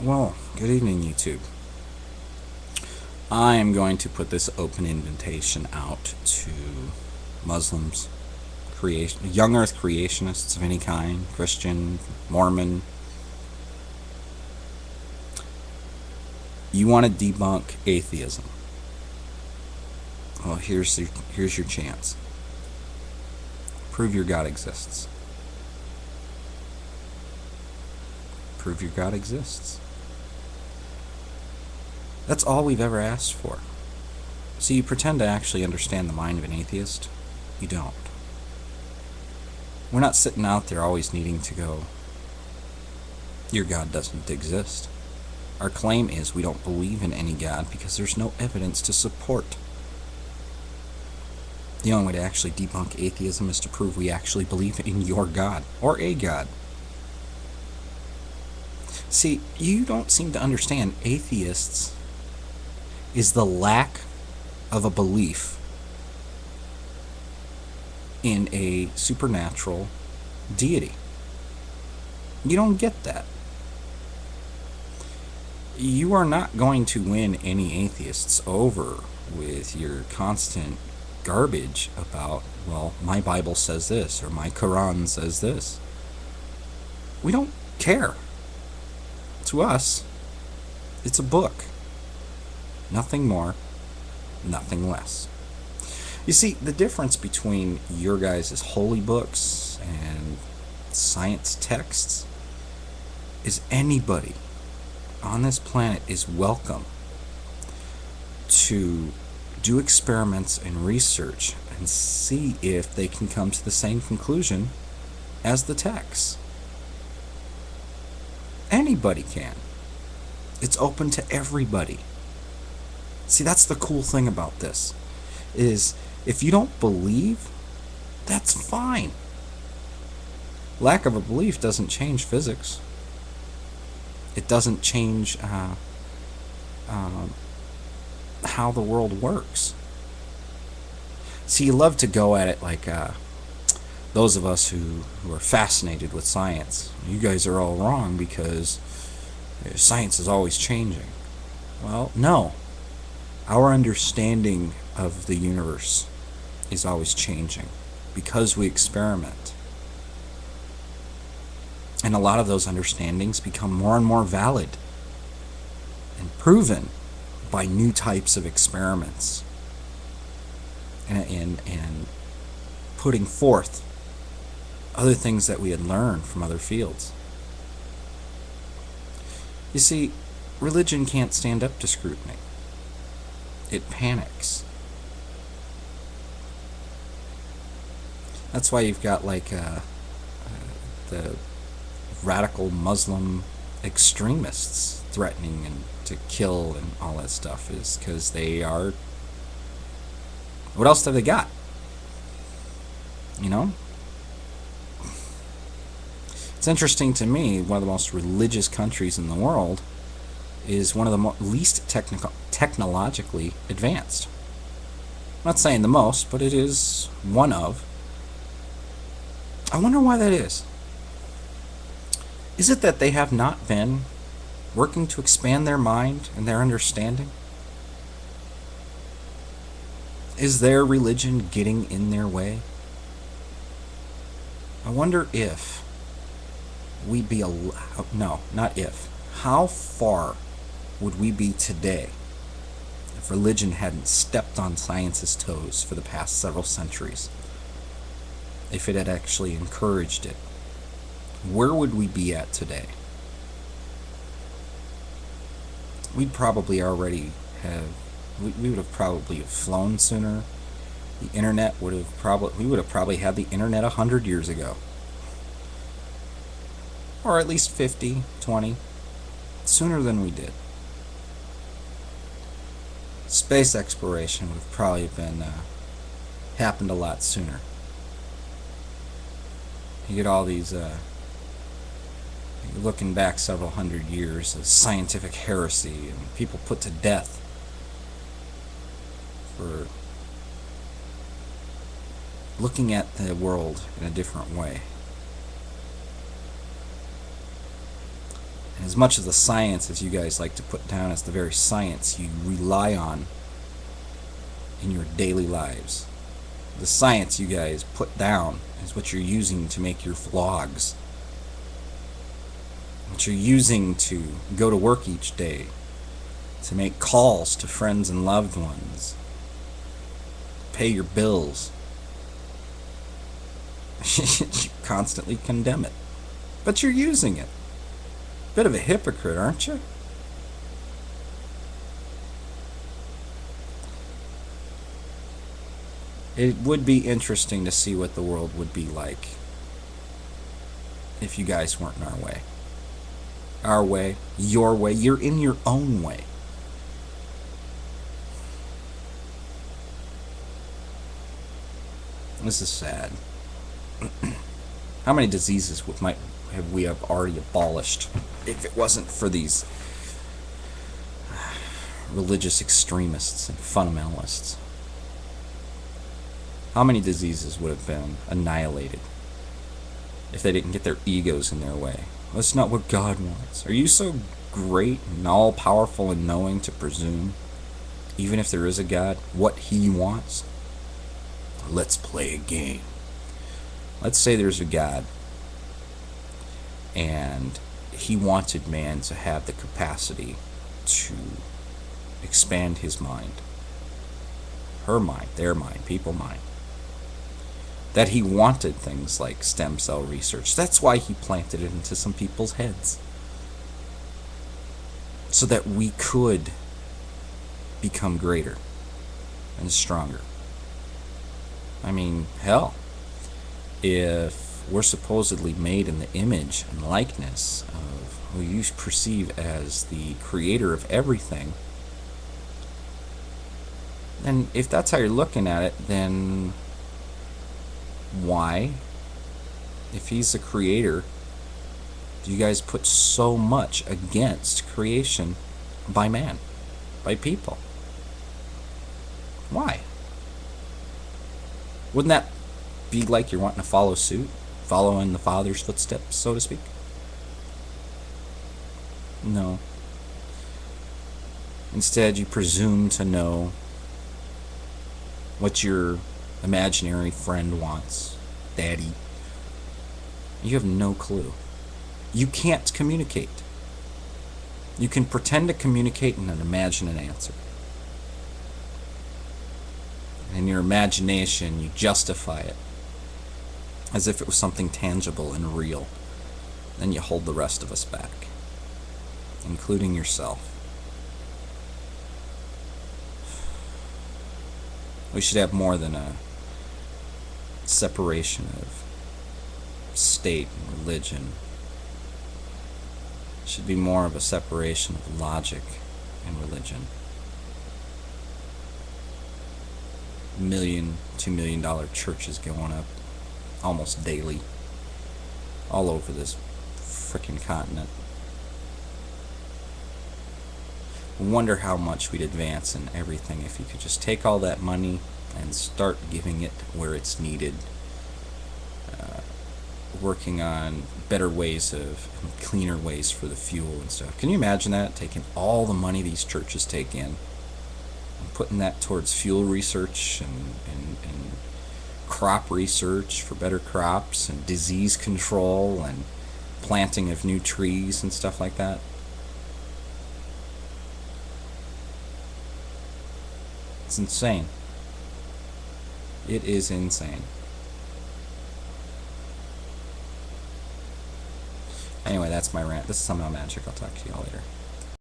Well, good evening, YouTube. I am going to put this open invitation out to Muslims, young Earth creationists of any kind, Christian, Mormon. You want to debunk atheism? Well, here's your chance. Prove your God exists. Prove your God exists. That's all we've ever asked for. So you pretend to actually understand the mind of an atheist? You don't. We're not sitting out there always needing to go, your God doesn't exist. Our claim is we don't believe in any God because there's no evidence to support. The only way to actually debunk atheism is to prove we actually believe in your God, or a God. See, you don't seem to understand atheists is the lack of a belief in a supernatural deity. You don't get that. You are not going to win any atheists over with your constant garbage about, well, my Bible says this, or my Quran says this. We don't care. To us, it's a book. Nothing more, nothing less. You see, the difference between your guys' holy books and science texts is anybody on this planet is welcome to do experiments and research and see if they can come to the same conclusion as the texts. Anybody can. It's open to everybody. See, that's the cool thing about this, is if you don't believe, that's fine. Lack of a belief doesn't change physics. It doesn't change how the world works. See, you love to go at it like those of us who are fascinated with science. You guys are all wrong because science is always changing. Well, no. Our understanding of the universe is always changing because we experiment. And a lot of those understandings become more and more valid and proven by new types of experiments and putting forth other things that we had learned from other fields. You see, religion can't stand up to scrutiny. It panics. That's why you've got like the radical Muslim extremists threatening and to kill and all that stuff, is because they are. What else have they got? You know? It's interesting to me, one of the most religious countries in the world is one of the least technologically advanced. I'm not saying the most, but it is one of. I wonder why that is. Is it that they have not been working to expand their mind and their understanding? Is their religion getting in their way? I wonder if we'd be allowed, no, not if, how far would we be today if religion hadn't stepped on science's toes for the past several centuries? If it had actually encouraged it, where would we be at today? We'd probably already have, we would have probably flown sooner. The internet would have we would have probably had the internet 100 years ago. Or at least 50, 20, sooner than we did. Space exploration would have probably been happened a lot sooner. You get all these, looking back several hundred years of scientific heresy and people put to death for looking at the world in a different way. As much of the science as you guys like to put down as the very science you rely on in your daily lives, the science you guys put down is what you're using to make your vlogs, what you're using to go to work each day, to make calls to friends and loved ones, pay your bills. You constantly condemn it, but you're using it. Bit of a hypocrite, aren't you? It would be interesting to see what the world would be like if you guys weren't in our way. Our way, your way, you're in your own way. This is sad. How many diseases have we already abolished if it wasn't for these religious extremists and fundamentalists? How many diseases would have been annihilated if they didn't get their egos in their way? That's not what God wants. Are you so great and all-powerful and knowing to presume, even if there is a God, what He wants? Let's play a game. Let's say there's a God, and He wanted man to have the capacity to expand his mind, her mind, their mind, people mind. That He wanted things like stem cell research. That's why He planted it into some people's heads. So that we could become greater and stronger. I mean, hell, if we're supposedly made in the image and likeness of who you perceive as the creator of everything, then if that's how you're looking at it, then why, if He's the creator, do you guys put so much against creation by man, by people? Why? Wouldn't that be like you're wanting to follow suit, follow in the Father's footsteps, so to speak? No. Instead, you presume to know what your imaginary friend wants, daddy. You have no clue. You can't communicate. You can pretend to communicate and then imagine an answer. In your imagination, you justify it as if it was something tangible and real. Then you hold the rest of us back, including yourself. We should have more than a separation of state and religion. It should be more of a separation of logic and religion. $1 million, $2 million churches going up almost daily all over this frickin' continent. I wonder how much we'd advance in everything if you could just take all that money and start giving it where it's needed. Working on better ways cleaner ways for the fuel and stuff. Can you imagine that? Taking all the money these churches take in and putting that towards fuel research and crop research for better crops and disease control and planting of new trees and stuff like that. It's insane. It is insane. Anyway, that's my rant. This is Somehow Magic. I'll talk to you all later.